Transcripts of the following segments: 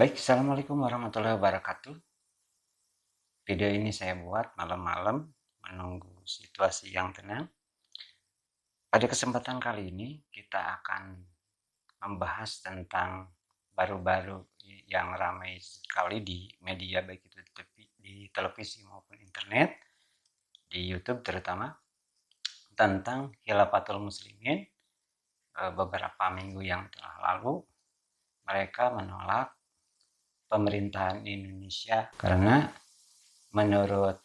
Baik, Assalamualaikum warahmatullahi wabarakatuh. Video ini saya buat malam-malam menunggu situasi yang tenang. Pada kesempatan kali ini kita akan membahas tentang baru-baru yang ramai sekali di media, baik itu di televisi maupun internet, di YouTube terutama, tentang Khilafatul Muslimin. Beberapa minggu yang telah lalu mereka menolak pemerintahan Indonesia karena menurut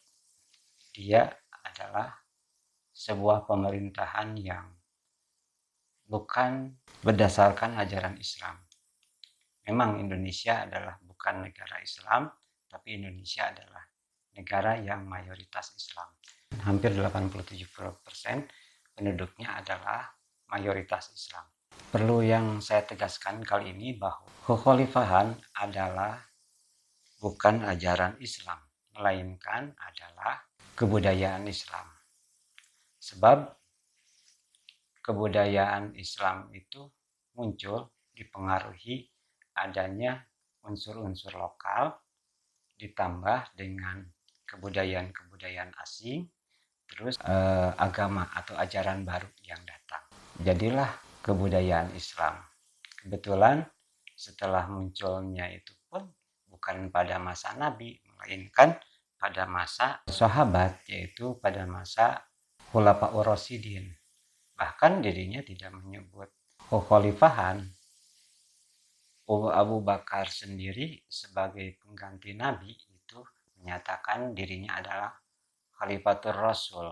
dia adalah sebuah pemerintahan yang bukan berdasarkan ajaran Islam. Memang Indonesia adalah bukan negara Islam, tapi Indonesia adalah negara yang mayoritas Islam. Hampir 87% penduduknya adalah mayoritas Islam. Perlu yang saya tegaskan kali ini bahwa kekhalifahan adalah bukan ajaran Islam, melainkan adalah kebudayaan Islam. Sebab kebudayaan Islam itu muncul dipengaruhi adanya unsur-unsur lokal ditambah dengan kebudayaan-kebudayaan asing, terus agama atau ajaran baru yang datang. Jadilah kebudayaan Islam. Kebetulan setelah munculnya itu pun bukan pada masa Nabi, melainkan pada masa sahabat, yaitu pada masa Khulafaur Rasyidin. Bahkan dirinya tidak menyebut kekhalifahan. Abu Bakar sendiri sebagai pengganti Nabi itu menyatakan dirinya adalah Khalifatul Rasul.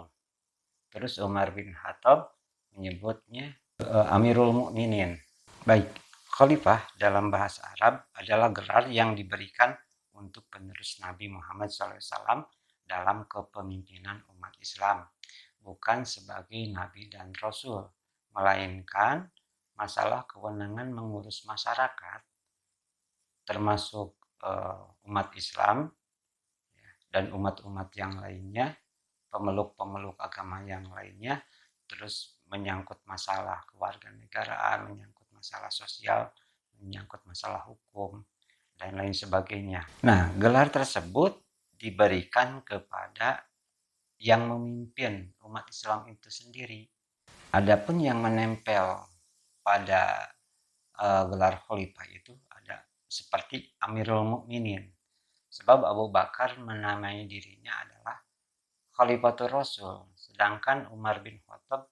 Terus Umar bin Khattab menyebutnya Amirul Mukminin. Baik, khalifah dalam bahasa Arab adalah gelar yang diberikan untuk penerus Nabi Muhammad SAW dalam kepemimpinan umat Islam. Bukan sebagai Nabi dan Rasul, melainkan masalah kewenangan mengurus masyarakat, termasuk umat Islam dan umat-umat yang lainnya, pemeluk-pemeluk agama yang lainnya, terus menyangkut masalah kewarganegaraan, menyangkut masalah sosial, menyangkut masalah hukum, dan lain sebagainya. Nah, gelar tersebut diberikan kepada yang memimpin umat Islam itu sendiri. Adapun yang menempel pada gelar khalifah itu ada seperti Amirul Mukminin. Sebab Abu Bakar menamai dirinya adalah Khalifatul Rasul, sedangkan Umar bin Khattab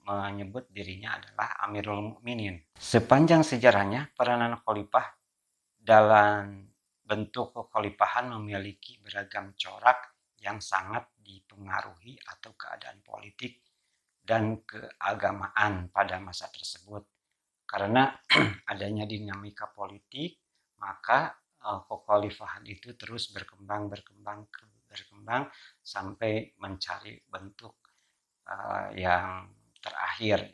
menyebut dirinya adalah Amirul Mukminin. Sepanjang sejarahnya, peranan khalifah dalam bentuk kekhalifahan memiliki beragam corak yang sangat dipengaruhi atau keadaan politik dan keagamaan pada masa tersebut. Karena adanya dinamika politik, maka kekhalifahan itu terus berkembang sampai mencari bentuk yang terakhir.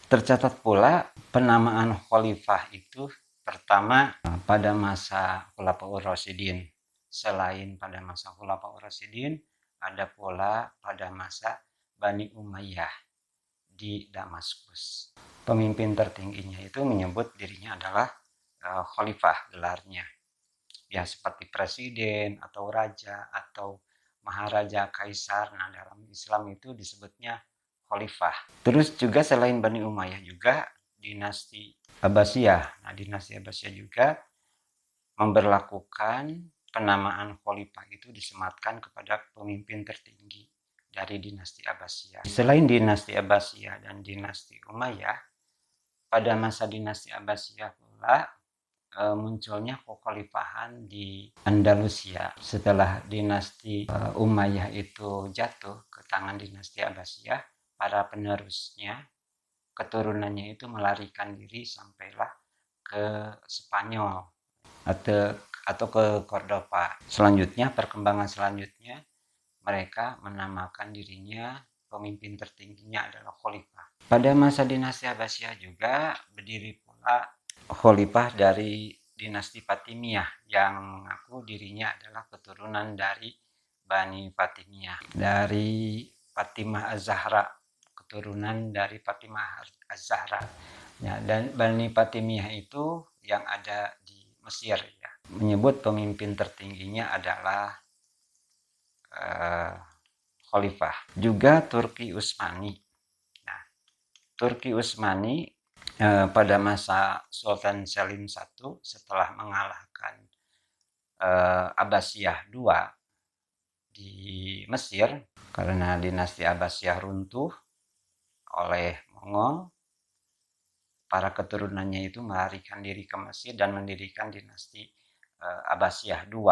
Tercatat pula penamaan khalifah itu pertama pada masa Khulafaur Rasyidin. Selain pada masa Khulafaur Rasyidin, ada pula pada masa Bani Umayyah di Damaskus. Pemimpin tertingginya itu menyebut dirinya adalah khalifah gelarnya. Ya seperti presiden atau raja atau maharaja kaisar. Nah, dalam Islam itu disebutnya khalifah. Terus juga selain Bani Umayyah juga dinasti Abbasiyah. Nah, dinasti Abbasiyah juga memberlakukan penamaan khalifah itu disematkan kepada pemimpin tertinggi dari dinasti Abbasiyah. Selain dinasti Abbasiyah dan dinasti Umayyah, pada masa dinasti Abbasiyah pula munculnya kekhalifahan di Andalusia. Setelah dinasti Umayyah itu jatuh ke tangan dinasti Abbasiyah, para penerusnya, keturunannya itu melarikan diri sampailah ke Spanyol atau ke Cordoba. Selanjutnya, perkembangan selanjutnya, mereka menamakan dirinya, pemimpin tertingginya adalah khalifah. Pada masa dinasti Abbasiyah juga berdiri pula khalifah dari dinasti Fatimiyah yang mengaku dirinya adalah keturunan dari Bani Fatimiyah, dari Fatimah Az-Zahra, keturunan dari Fatimah Az-Zahra. Ya, dan Bani Fatimiyah itu yang ada di Mesir ya. menyebut pemimpin tertingginya adalah khalifah. Juga Turki Utsmani. Nah, Turki Utsmani pada masa Sultan Selim I setelah mengalahkan Abbasiyah II di Mesir karena dinasti Abbasiyah runtuh oleh Mongol, para keturunannya itu melarikan diri ke Mesir dan mendirikan dinasti Abbasiyah II.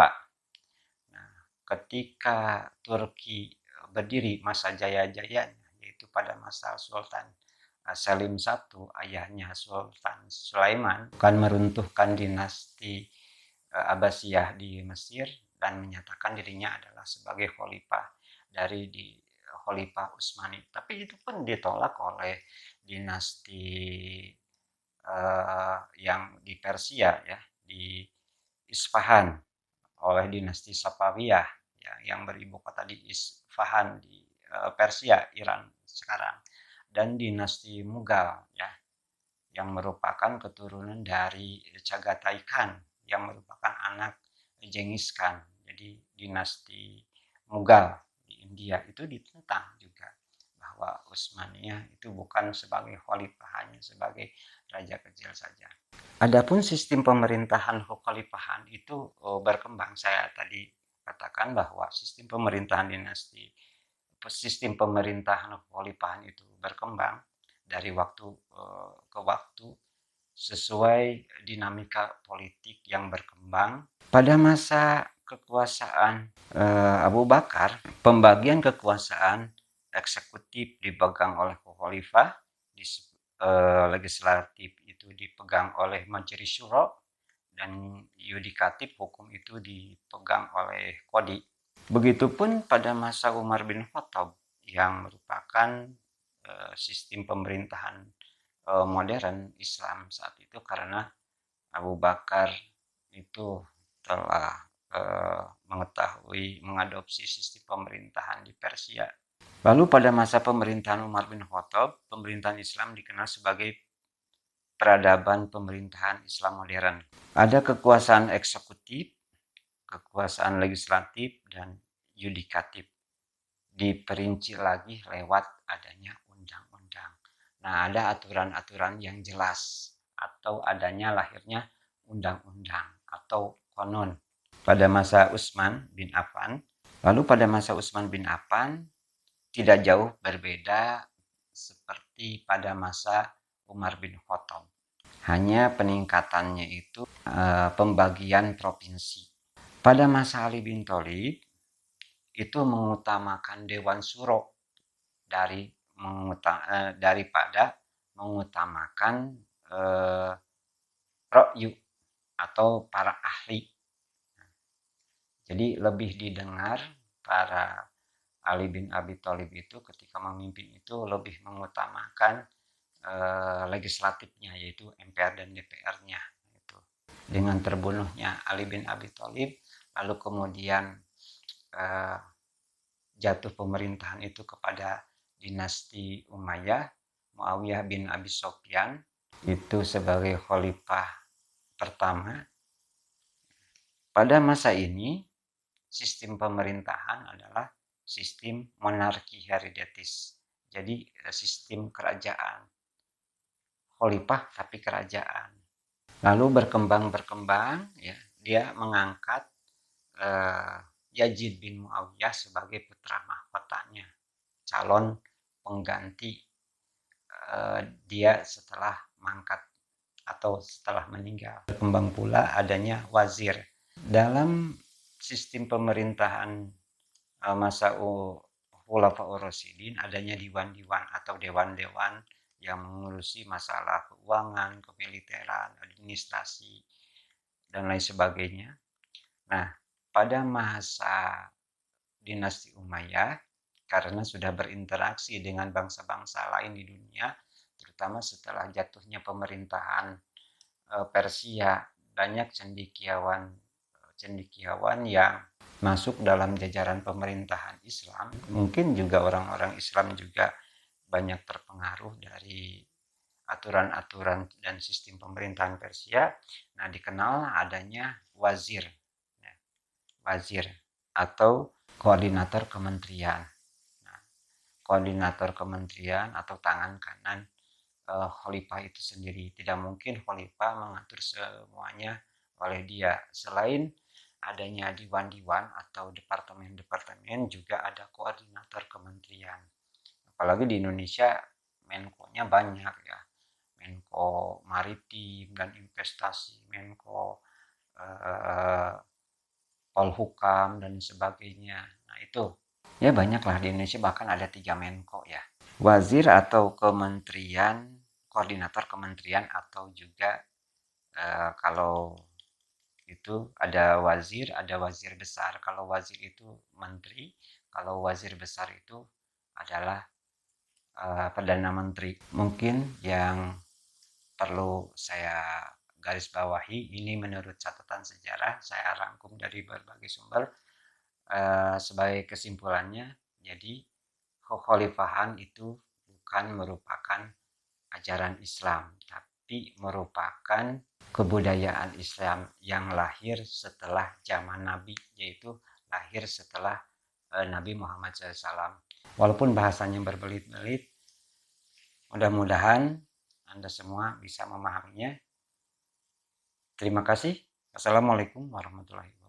Nah, ketika Turki berdiri masa jaya-jayanya, yaitu pada masa Sultan Selim I, ayahnya Sultan Sulaiman, akan meruntuhkan dinasti Abbasiyah di Mesir dan menyatakan dirinya adalah sebagai khalifah dari Khalifah Utsmani. Tapi itu pun ditolak oleh dinasti yang di Persia ya, di Isfahan, oleh dinasti Safawiyah ya, yang beribu kota di Isfahan di Persia, Iran sekarang, dan dinasti Mughal ya, yang merupakan keturunan dari Chagatai Khan yang merupakan anak Genghis Khan. Jadi dinasti Mughal di India itu ditentang juga bahwa Utsmaniyah itu bukan sebagai khalifah, hanya sebagai raja kecil saja. Adapun sistem pemerintahan kekhalifahan itu berkembang. Saya tadi katakan bahwa sistem pemerintahan kekhalifahan itu berkembang dari waktu ke waktu sesuai dinamika politik yang berkembang. Pada masa kekuasaan Abu Bakar, pembagian kekuasaan eksekutif dipegang oleh khalifah, legislatif itu dipegang oleh Majelis Syuro, dan yudikatif hukum itu dipegang oleh Qadi. Begitupun pada masa Umar bin Khattab yang merupakan sistem pemerintahan modern Islam saat itu, karena Abu Bakar itu telah mengadopsi sistem pemerintahan di Persia. Lalu pada masa pemerintahan Umar bin Khattab, pemerintahan Islam dikenal sebagai peradaban pemerintahan Islam modern. Ada kekuasaan eksekutif, kekuasaan legislatif, dan yudikatif. Diperinci lagi lewat adanya undang-undang. Nah, ada aturan-aturan yang jelas atau adanya lahirnya undang-undang atau konon pada masa Utsman bin Affan. Lalu pada masa Utsman bin Affan tidak jauh berbeda seperti pada masa Umar bin Khattab. Hanya peningkatannya itu pembagian provinsi. Pada masa Ali bin Thalib itu mengutamakan Dewan Syuro daripada mengutamakan Ra'yu atau para ahli. Jadi lebih didengar para Ali bin Abi Thalib itu ketika memimpin itu lebih mengutamakan legislatifnya, yaitu MPR dan DPR-nya. Dengan terbunuhnya Ali bin Abi Thalib, lalu kemudian jatuh pemerintahan itu kepada dinasti Umayyah, Muawiyah bin Abi Sufyan itu sebagai khalifah pertama. Pada masa ini sistem pemerintahan adalah sistem monarki hereditaris. Jadi sistem kerajaan. Khalifah tapi kerajaan. Lalu berkembang ya, dia mengangkat Yazid bin Muawiyah sebagai putra mahkotanya, calon pengganti dia setelah mangkat atau setelah meninggal. Berkembang pula adanya wazir. Dalam sistem pemerintahan masa Khulafaur Rasyidin adanya diwan-diwan atau dewan-dewan yang mengurusi masalah keuangan, kemiliteran, administrasi, dan lain sebagainya. Nah, pada masa dinasti Umayyah, karena sudah berinteraksi dengan bangsa-bangsa lain di dunia, terutama setelah jatuhnya pemerintahan Persia, banyak cendekiawan yang masuk dalam jajaran pemerintahan Islam. Mungkin juga orang-orang Islam juga banyak terpengaruh dari aturan-aturan dan sistem pemerintahan Persia, nah dikenal adanya wazir. Nah, wazir atau koordinator kementerian. Nah, koordinator kementerian atau tangan kanan khalifah itu sendiri. Tidak mungkin khalifah mengatur semuanya oleh dia. Selain adanya diwan-diwan atau departemen-departemen, juga ada koordinator kementerian. Apalagi di Indonesia Menko-nya banyak ya. Menko Maritim dan Investasi, Menko Polhukam dan sebagainya. Nah itu ya banyaklah di Indonesia, bahkan ada 3 Menko ya. Wazir atau kementerian, koordinator kementerian, atau juga kalau itu ada wazir besar. Kalau wazir itu menteri, kalau wazir besar itu adalah perdana menteri. Mungkin yang perlu saya garis bawahi, ini menurut catatan sejarah, saya rangkum dari berbagai sumber. Sebagai kesimpulannya, jadi kekhalifahan itu bukan merupakan ajaran Islam, tapi merupakan kebudayaan Islam yang lahir setelah zaman Nabi, yaitu lahir setelah Nabi Muhammad SAW. Walaupun bahasanya berbelit-belit, mudah-mudahan Anda semua bisa memahaminya. Terima kasih. Assalamualaikum warahmatullahi wabarakatuh.